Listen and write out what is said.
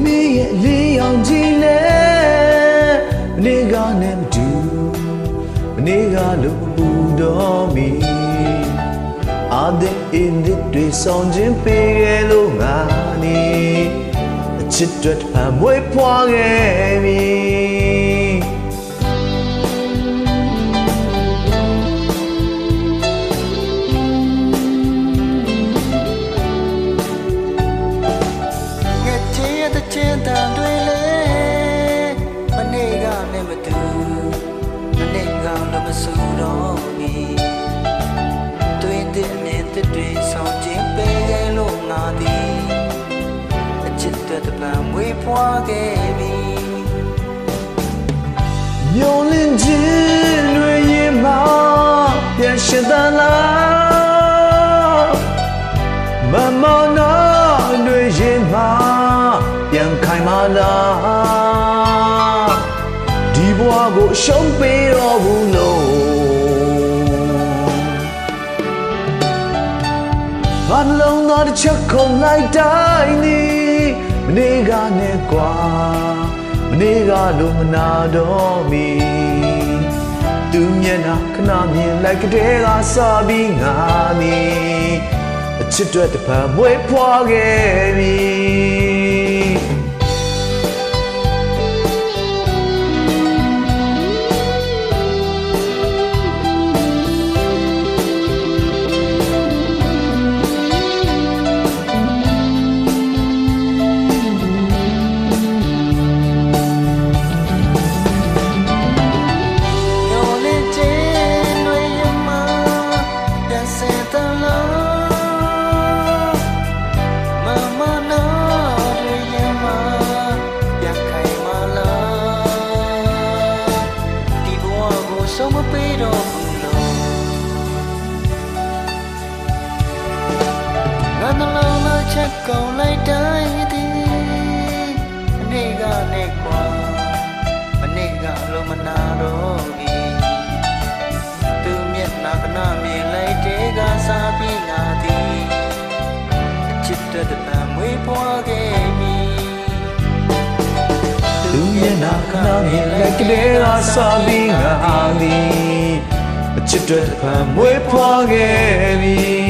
မေရဲ့လေးအောင်ကြီးလဲမနေ့ကနဲ့မတူမနေ့ကလို့ပူတော်မီအာတဲ့အင်းတွေဆောင်ခြင်းပေးခဲ့လို့ငါနေအချစ်တွေဖန်မွေးဖွားခဲ့ပြီချင်းတန်တွေလေမနေ့ကလည်းမတူမနေ့ကလည်းမဆူတော့မီတွင်တဲ့နေတဲ့တွေဆောင်ခြင်းပေးခဲ့လို့ငါသည်အချစ်တဲ့တပံမွေးဖွားခဲ့ပြီမျောလင်းခြင်းတွေရင်မှာပြန်ရှိသလားမမနာတွေရင်မှာပြန်ခိုင်မာလားဒီဘဝကိုရှုံးပေးတော့ဘူးလို့ဘာလုံးသားတစ်ချက်ခုန်လိုက်တိုင်းနေမနေ့ကနဲ့ကွာမနေ့ကလို့မနာတော့မီသူမျက်နှာခဏမြင်လိုက်ကလေးကစားပြီးငါမီအချစ်တွေတစ်ဖန်မွေးဖွားခဲ့ပြီဆုံးမပေးတော့ဘူးလို့ငါနှလုံးသားချက်ကုန်လိုက်တိုင်းသည်မနေ့ကနဲ့ကွာမနေ့ကလို့မနာတော့ဘူးသူမျက်နှာကနာမြင်လိုက်တဲ့ကစားပြီးငါသည်အချစ်တဲ့တံမွေးဖွားခဲ့ပြီသူမျက်နှာခဏမြင်လိုက်ကလေးကစားပြီးငါသည်အချစ်တွေဖန်မွေးဖွားခဲ့ပြီ